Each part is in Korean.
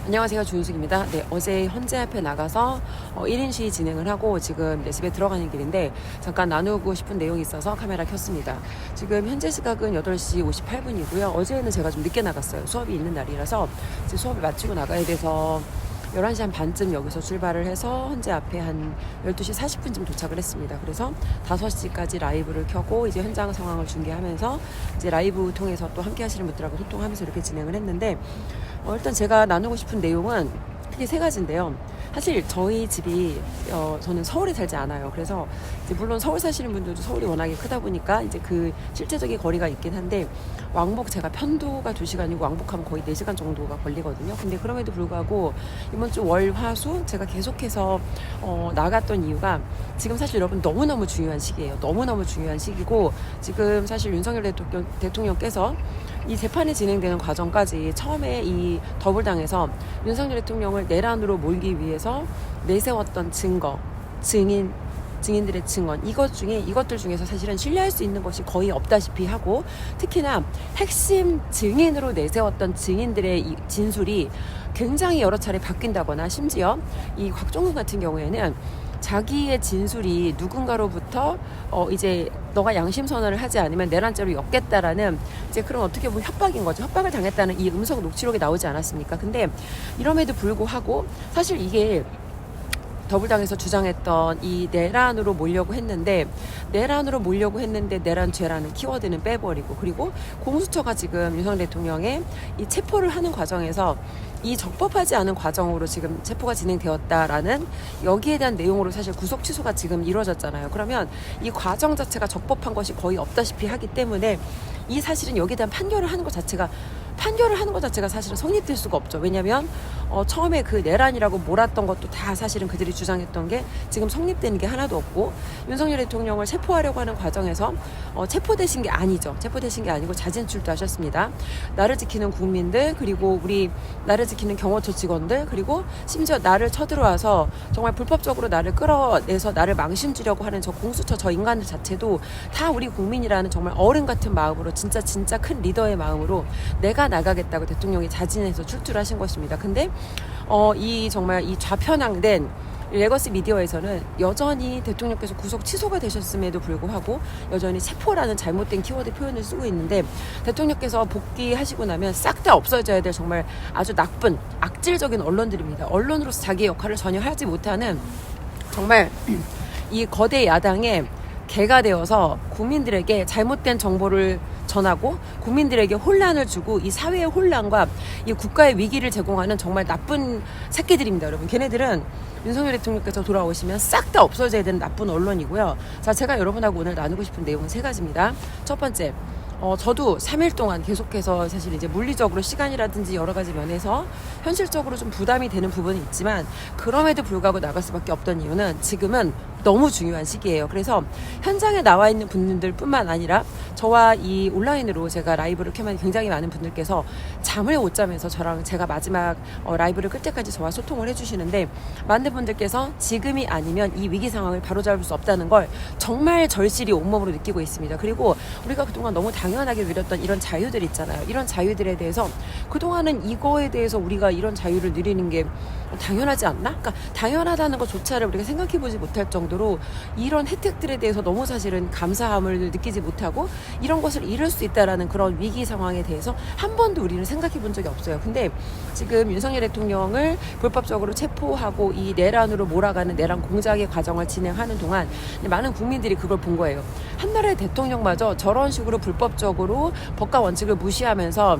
안녕하세요, 주윤숙입니다. 네, 어제 현재 앞에 나가서 1인 시위 진행을 하고 지금 집에 들어가는 길인데 잠깐 나누고 싶은 내용이 있어서 카메라 켰습니다. 지금 현재 시각은 8시 58분이고요. 어제는 제가 좀 늦게 나갔어요. 수업이 있는 날이라서 이제 수업을 마치고 나가야 돼서 11시 한 반쯤 여기서 출발을 해서 현재 앞에 한 12시 40분쯤 도착을 했습니다. 그래서 5시까지 라이브를 켜고 이제 현장 상황을 중계하면서 이제 라이브 통해서 또 함께 하시는 분들하고 소통하면서 이렇게 진행을 했는데 일단 제가 나누고 싶은 내용은 크게 세 가지인데요. 사실 저희 집이 저는 서울에 살지 않아요. 그래서 이제 물론 서울 사시는 분들도 서울이 워낙에 크다 보니까 이제 그 실제적인 거리가 있긴 한데 왕복 제가 편도가 2시간이고 왕복하면 거의 4시간 정도가 걸리거든요. 근데 그럼에도 불구하고 이번 주 월, 화, 수 제가 계속해서 나갔던 이유가 지금 사실 여러분 너무너무 중요한 시기예요. 너무너무 중요한 시기고 지금 사실 윤석열 대통령께서 이 재판이 진행되는 과정까지 처음에 이 더불당에서 윤석열 대통령을 내란으로 몰기 위해서 내세웠던 증거, 증인들의 증언 이것들 중에서 사실은 신뢰할 수 있는 것이 거의 없다시피 하고 특히나 핵심 증인으로 내세웠던 증인들의 이 진술이 굉장히 여러 차례 바뀐다거나 심지어 이 곽종근 같은 경우에는 자기의 진술이 누군가로부터 이제 너가 양심 선언을 하지 않으면 내란죄로 엮겠다라는 이제 그런 어떻게 보면 협박인 거죠. 협박을 당했다는 이 음성 녹취록이 나오지 않았습니까? 근데 이럼에도 불구하고 사실 이게 더불당에서 주장했던 이 내란으로 몰려고 했는데 내란죄라는 키워드는 빼버리고 그리고 공수처가 지금 윤석열 대통령의 이 체포를 하는 과정에서 이 적법하지 않은 과정으로 지금 체포가 진행되었다라는 여기에 대한 내용으로 사실 구속 취소가 지금 이루어졌잖아요. 그러면 이 과정 자체가 적법한 것이 거의 없다시피 하기 때문에 이 사실은 여기에 대한 판결을 하는 것 자체가 사실은 성립될 수가 없죠. 왜냐하면 처음에 그 내란이라고 몰았던 것도 다 사실은 그들이 주장했던 게 지금 성립되는 게 하나도 없고 윤석열 대통령을 체포하려고 하는 과정에서 체포되신 게 아니죠. 체포되신 게 아니고 자진출도 하셨습니다. 나를 지키는 국민들 그리고 우리 나를 지키는 경호처 직원들 그리고 심지어 나를 쳐들어와서 정말 불법적으로 나를 끌어내서 나를 망신 주려고 하는 저 공수처 저 인간들 자체도 다 우리 국민이라는 정말 어른 같은 마음으로 진짜 큰 리더의 마음으로 내가 나가겠다고 대통령이 자진해서 출두를 하신 것입니다. 근데 이 정말 이 좌편향된 레거시 미디어에서는 여전히 대통령께서 구속 취소가 되셨음에도 불구하고 여전히 체포라는 잘못된 키워드 표현을 쓰고 있는데 대통령께서 복귀하시고 나면 싹 다 없어져야 될 정말 아주 나쁜 악질적인 언론들입니다. 언론으로서 자기의 역할을 전혀 하지 못하는 정말 이 거대 야당의 개가 되어서 국민들에게 잘못된 정보를 전하고 국민들에게 혼란을 주고 이 사회의 혼란과 이 국가의 위기를 제공하는 정말 나쁜 새끼들입니다. 여러분 걔네들은 윤석열 대통령께서 돌아오시면 싹 다 없어져야 되는 나쁜 언론이고요. 자, 제가 여러분하고 오늘 나누고 싶은 내용은 세 가지입니다. 첫 번째, 저도 3일 동안 계속해서 사실 이제 물리적으로 시간이라든지 여러 가지 면에서 현실적으로 좀 부담이 되는 부분이 있지만 그럼에도 불구하고 나갈 수밖에 없던 이유는 지금은 너무 중요한 시기예요. 그래서 현장에 나와 있는 분들 뿐만 아니라 저와 이 온라인으로 제가 라이브를 켜면 굉장히 많은 분들께서 잠을 못 자면서 저랑 제가 마지막 라이브를 끌 때까지 저와 소통을 해주시는데 많은 분들께서 지금이 아니면 이 위기 상황을 바로잡을 수 없다는 걸 정말 절실히 온몸으로 느끼고 있습니다. 그리고 우리가 그동안 너무 당연하게 누렸던 이런 자유들 있잖아요. 이런 자유들에 대해서 그동안은 이거에 대해서 우리가 이런 자유를 누리는 게 당연하지 않나? 그러니까 당연하다는 것조차를 우리가 생각해보지 못할 정도로 이런 혜택들에 대해서 너무 사실은 감사함을 느끼지 못하고 이런 것을 잃을 수 있다라는 그런 위기 상황에 대해서 한 번도 우리는 생각해본 적이 없어요. 근데 지금 윤석열 대통령을 불법적으로 체포하고 이 내란으로 몰아가는 내란 공작의 과정을 진행하는 동안 많은 국민들이 그걸 본 거예요. 한 나라의 대통령마저 저런 식으로 불법적으로 법과 원칙을 무시하면서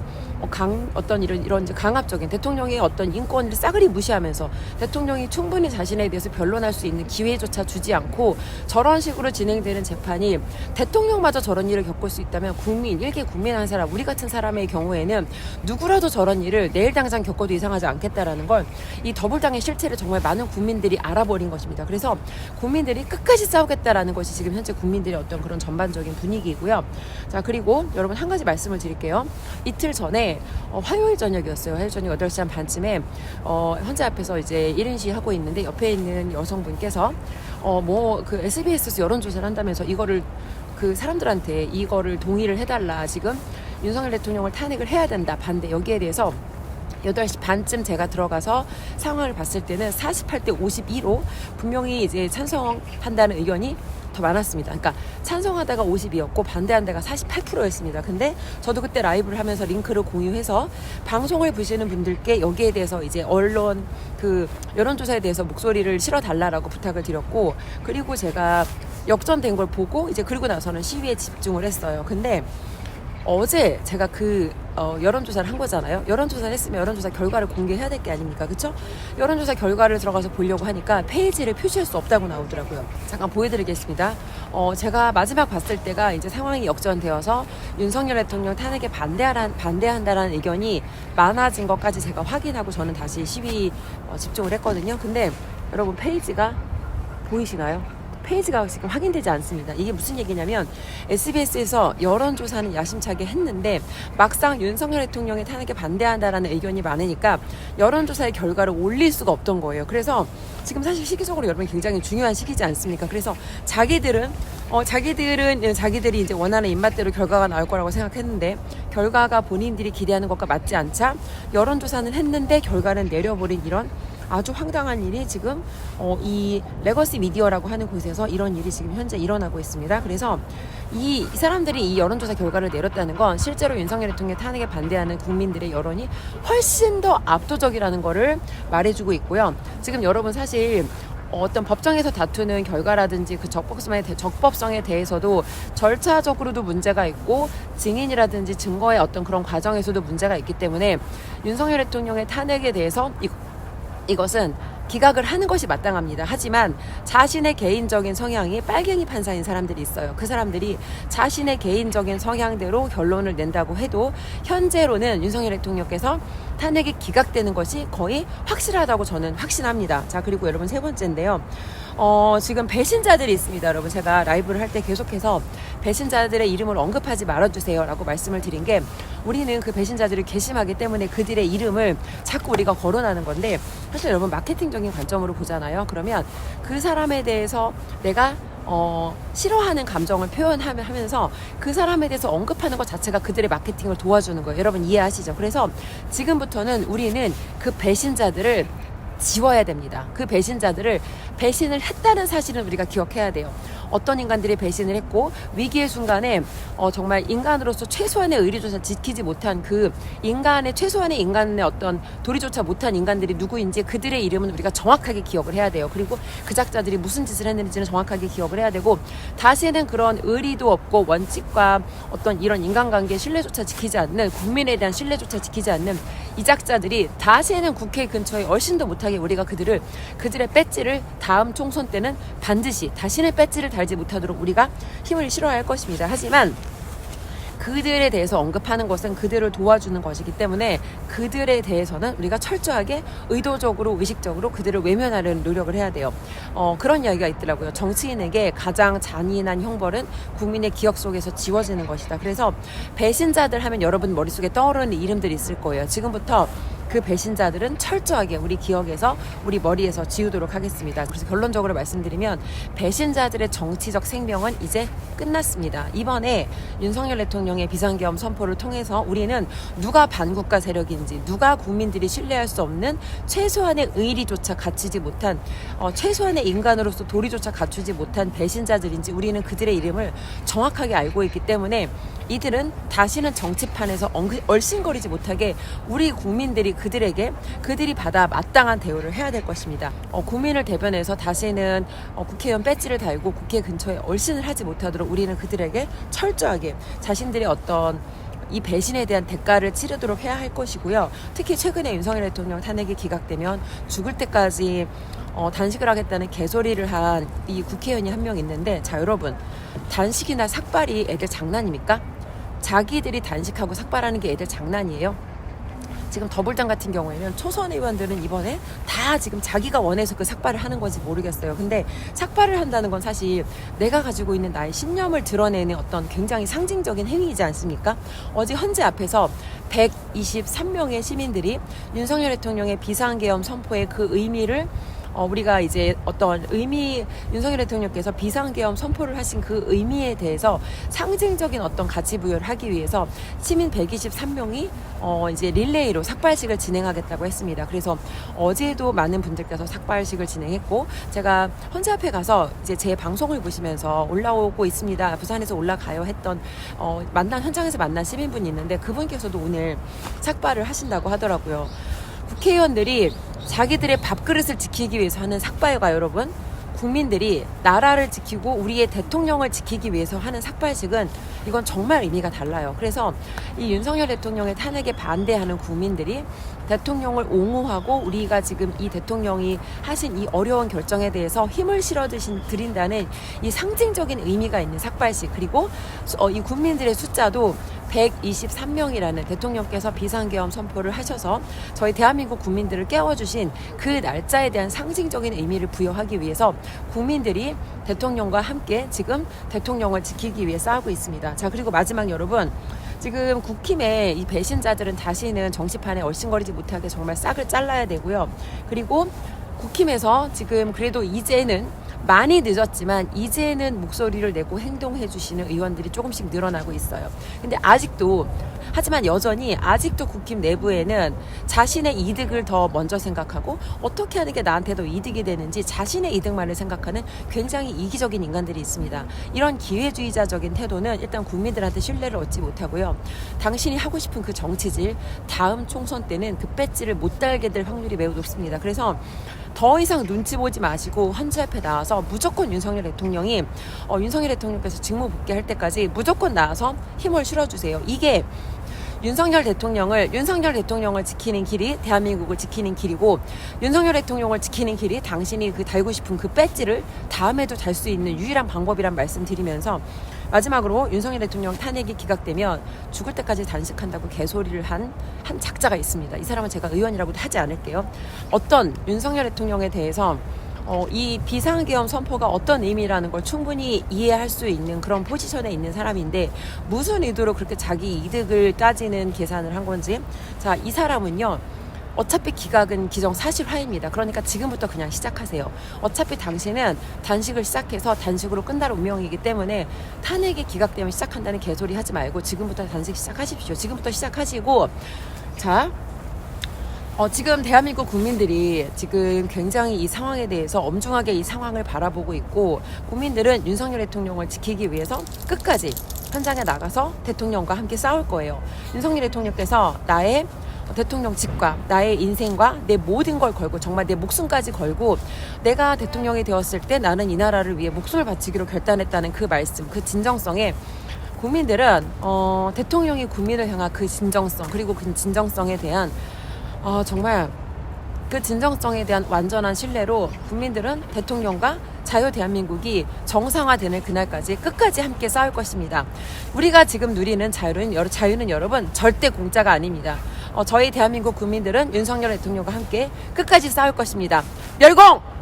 어떤 이런 이제 강압적인 대통령의 어떤 인권을 싸그리 무시하면서 대통령이 충분히 자신에 대해서 변론할 수 있는 기회조차 주지 않고 저런 식으로 진행되는 재판이 대통령마저 저런 일을 겪을 수 있다면 일개 국민 한 사람 우리 같은 사람의 경우에는 누구라도 저런 일을 내일 당장 겪어도 이상하지 않겠다라는 걸 이 더불당의 실체를 정말 많은 국민들이 알아버린 것입니다. 그래서 국민들이 끝까지 싸우겠다라는 것이 지금 현재 국민들의 어떤 그런 전반적인 분위기이고요. 자, 그리고 여러분 한 가지 말씀을 드릴게요. 이틀 전에 화요일 저녁이었어요. 화요일 저녁 8시 한 반쯤에 현재 앞에서 이제 1인 시위 하고 있는데 옆에 있는 여성분께서 그 SBS에서 여론조사를 한다면서 이거를 그 사람들한테 이거를 동의를 해달라 지금 윤석열 대통령을 탄핵을 해야 된다 반대 여기에 대해서 8시 반쯤 제가 들어가서 상황을 봤을 때는 48대 52로 분명히 이제 찬성한다는 의견이 더 많았습니다. 그러니까 찬성하다가 50이었고 반대한다가 48%였습니다. 근데 저도 그때 라이브를 하면서 링크를 공유해서 방송을 보시는 분들께 여기에 대해서 이제 언론 그 여론조사에 대해서 목소리를 실어달라라고 부탁을 드렸고, 그리고 제가 역전된 걸 보고 이제 그리고 나서는 시위에 집중을 했어요. 근데 어제 제가 여론조사를 한 거잖아요. 여론조사를 했으면 여론조사 결과를 공개해야 될 게 아닙니까? 그쵸? 여론조사 결과를 들어가서 보려고 하니까 페이지를 표시할 수 없다고 나오더라고요. 잠깐 보여드리겠습니다. 제가 마지막 봤을 때가 이제 상황이 역전되어서 윤석열 대통령 탄핵에 반대한다라는 의견이 많아진 것까지 제가 확인하고 저는 다시 시위 집중을 했거든요. 근데 여러분 페이지가 보이시나요? 페이지가 지금 확인되지 않습니다. 이게 무슨 얘기냐면 SBS에서 여론조사는 야심차게 했는데 막상 윤석열 대통령의 탄핵에 반대한다라는 의견이 많으니까 여론조사의 결과를 올릴 수가 없던 거예요. 그래서 지금 사실 시기적으로 여러분 굉장히 중요한 시기지 않습니까? 그래서 자기들이 이제 원하는 입맛대로 결과가 나올 거라고 생각했는데 결과가 본인들이 기대하는 것과 맞지 않자 여론조사는 했는데 결과는 내려버린 이런 아주 황당한 일이 지금 이 레거시 미디어라고 하는 곳에서 이런 일이 지금 현재 일어나고 있습니다. 그래서 이 사람들이 이 여론조사 결과를 내렸다는 건 실제로 윤석열 대통령 탄핵에 반대하는 국민들의 여론이 훨씬 더 압도적이라는 거를 말해주고 있고요. 지금 여러분 사실 어떤 법정에서 다투는 결과라든지 그 적법성에 대해서도 절차적으로도 문제가 있고 증인이라든지 증거의 어떤 그런 과정에서도 문제가 있기 때문에 윤석열 대통령의 탄핵에 대해서 이것은 기각을 하는 것이 마땅합니다. 하지만 자신의 개인적인 성향이 빨갱이 판사인 사람들이 있어요. 그 사람들이 자신의 개인적인 성향대로 결론을 낸다고 해도 현재로는 윤석열 대통령께서 탄핵이 기각되는 것이 거의 확실하다고 저는 확신합니다. 자, 그리고 여러분 세 번째인데요. 지금 배신자들이 있습니다. 여러분 제가 라이브를 할 때 계속해서 배신자들의 이름을 언급하지 말아주세요 라고 말씀을 드린 게, 우리는 그 배신자들을 괘씸하기 때문에 그들의 이름을 자꾸 우리가 거론하는 건데, 사실 여러분 마케팅적인 관점으로 보잖아요. 그러면 그 사람에 대해서 내가 싫어하는 감정을 표현하면서 그 사람에 대해서 언급하는 것 자체가 그들의 마케팅을 도와주는 거예요. 여러분 이해하시죠? 그래서 지금부터는 우리는 그 배신자들을 지워야 됩니다. 그 배신자들을 배신을 했다는 사실은 우리가 기억해야 돼요. 어떤 인간들이 배신을 했고 위기의 순간에 정말 인간으로서 최소한의 의리조차 지키지 못한 그 최소한의 인간의 어떤 도리조차 못한 인간들이 누구인지 그들의 이름은 우리가 정확하게 기억을 해야 돼요. 그리고 그 작자들이 무슨 짓을 했는지는 정확하게 기억을 해야 되고, 다시는 그런 의리도 없고 원칙과 어떤 이런 인간관계 신뢰조차 지키지 않는, 국민에 대한 신뢰조차 지키지 않는 이 작자들이 다시는 국회 근처에 얼씬도 못하게 우리가 그들의 배지를 다음 총선 때는 반드시 다시는 배지를 달지 못하도록 우리가 힘을 실어야 할 것입니다. 하지만 그들에 대해서 언급하는 것은 그들을 도와주는 것이기 때문에 그들에 대해서는 우리가 철저하게 의도적으로 의식적으로 그들을 외면하려는 노력을 해야 돼요. 그런 이야기가 있더라고요. 정치인에게 가장 잔인한 형벌은 국민의 기억 속에서 지워지는 것이다. 그래서 배신자들 하면 여러분 머릿속에 떠오르는 이름들이 있을 거예요. 지금부터 그 배신자들은 철저하게 우리 기억에서 우리 머리에서 지우도록 하겠습니다. 그래서 결론적으로 말씀드리면 배신자들의 정치적 생명은 이제 끝났습니다. 이번에 윤석열 대통령의 비상계엄 선포를 통해서 우리는 누가 반국가 세력인지, 누가 국민들이 신뢰할 수 없는 최소한의 의리조차 갖추지 못한 최소한의 인간으로서 도리조차 갖추지 못한 배신자들인지 우리는 그들의 이름을 정확하게 알고 있기 때문에 이들은 다시는 정치판에서 얼씬거리지 못하게 우리 국민들이 그들이 받아 마땅한 대우를 해야 될 것입니다. 국민을 대변해서 다시는 국회의원 배지를 달고 국회 근처에 얼씬을 하지 못하도록 우리는 그들에게 철저하게 자신들의 어떤 이 배신에 대한 대가를 치르도록 해야 할 것이고요. 특히 최근에 윤석열 대통령 탄핵이 기각되면 죽을 때까지 단식을 하겠다는 개소리를 한 이 국회의원이 한 명 있는데, 자 여러분, 단식이나 삭발이 애들 장난입니까? 자기들이 단식하고 삭발하는 게 애들 장난이에요? 지금 더불당 같은 경우에는 초선 의원들은 이번에 다 지금 자기가 원해서 그 삭발을 하는 건지 모르겠어요. 근데 삭발을 한다는 건 사실 내가 가지고 있는 나의 신념을 드러내는 어떤 굉장히 상징적인 행위이지 않습니까? 어제 헌재 앞에서 123명의 시민들이 윤석열 대통령의 비상계엄 선포의 그 의미를 우리가 이제 어떤 윤석열 대통령께서 비상계엄 선포를 하신 그 의미에 대해서 상징적인 어떤 가치 부여를 하기 위해서 시민 123명이 이제 릴레이로 삭발식을 진행하겠다고 했습니다. 그래서 어제도 많은 분들께서 삭발식을 진행했고, 제가 헌재 앞에 가서 이제 제 방송을 보시면서 올라오고 있습니다, 부산에서 올라가요 했던 현장에서 만난 시민분이 있는데, 그분께서도 오늘 삭발을 하신다고 하더라고요. 국회의원들이 자기들의 밥그릇을 지키기 위해서 하는 삭발과, 여러분, 국민들이 나라를 지키고 우리의 대통령을 지키기 위해서 하는 삭발식은 이건 정말 의미가 달라요. 그래서 이 윤석열 대통령의 탄핵에 반대하는 국민들이 대통령을 옹호하고 우리가 지금 이 대통령이 하신 이 어려운 결정에 대해서 힘을 실어 드린다는 이 상징적인 의미가 있는 삭발식, 그리고 이 국민들의 숫자도 123명이라는 대통령께서 비상계엄 선포를 하셔서 저희 대한민국 국민들을 깨워주신 그 날짜에 대한 상징적인 의미를 부여하기 위해서 국민들이 대통령과 함께 지금 대통령을 지키기 위해 싸우고 있습니다. 자, 그리고 마지막, 여러분, 지금 국힘의 이 배신자들은 다시는 정치판에 얼씬거리지 못하게 정말 싹을 잘라야 되고요. 그리고 국힘에서 지금 그래도 이제는 많이 늦었지만 이제는 목소리를 내고 행동해 주시는 의원들이 조금씩 늘어나고 있어요. 근데 하지만 여전히 아직도 국힘 내부에는 자신의 이득을 더 먼저 생각하고 어떻게 하는 게 나한테 더 이득이 되는지 자신의 이득만을 생각하는 굉장히 이기적인 인간들이 있습니다. 이런 기회주의자적인 태도는 일단 국민들한테 신뢰를 얻지 못하고요. 당신이 하고 싶은 그 정치질 다음 총선 때는 그 배지를 못 달게 될 확률이 매우 높습니다. 그래서 더 이상 눈치 보지 마시고 헌재 앞에 나와서 무조건 윤석열 대통령께서 직무 복귀할 때까지 무조건 나와서 힘을 실어주세요. 이게 윤석열 대통령을 지키는 길이 대한민국을 지키는 길이고, 윤석열 대통령을 지키는 길이 당신이 달고 싶은 그 배지를 다음에도 달 수 있는 유일한 방법이란 말씀드리면서, 마지막으로 윤석열 대통령 탄핵이 기각되면 죽을 때까지 단식한다고 개소리를 한 작자가 있습니다. 이 사람은 제가 의원이라고도 하지 않을게요. 어떤 윤석열 대통령에 대해서 이 비상계엄 선포가 어떤 의미라는 걸 충분히 이해할 수 있는 그런 포지션에 있는 사람인데, 무슨 의도로 그렇게 자기 이득을 따지는 계산을 한 건지. 자, 이 사람은요, 어차피 기각은 기정사실화입니다. 그러니까 지금부터 그냥 시작하세요. 어차피 당신은 단식을 시작해서 단식으로 끝날 운명이기 때문에 탄핵이 기각되면 시작한다는 개소리 하지 말고 지금부터 단식 시작하십시오. 지금부터 시작하시고, 자, 지금 대한민국 국민들이 지금 굉장히 이 상황에 대해서 엄중하게 이 상황을 바라보고 있고, 국민들은 윤석열 대통령을 지키기 위해서 끝까지 현장에 나가서 대통령과 함께 싸울 거예요. 윤석열 대통령께서 나의 대통령직과 나의 인생과 내 모든 걸 걸고, 정말 내 목숨까지 걸고, 내가 대통령이 되었을 때 나는 이 나라를 위해 목숨을 바치기로 결단했다는 그 말씀, 그 진정성에 국민들은 대통령이 국민을 향한 그 진정성, 그리고 그 진정성에 대한 정말 그 진정성에 대한 완전한 신뢰로 국민들은 대통령과 자유 대한민국이 정상화되는 그날까지 끝까지 함께 싸울 것입니다. 우리가 지금 누리는 자유는 여러분 절대 공짜가 아닙니다. 저희 대한민국 국민들은 윤석열 대통령과 함께 끝까지 싸울 것입니다. 멸공!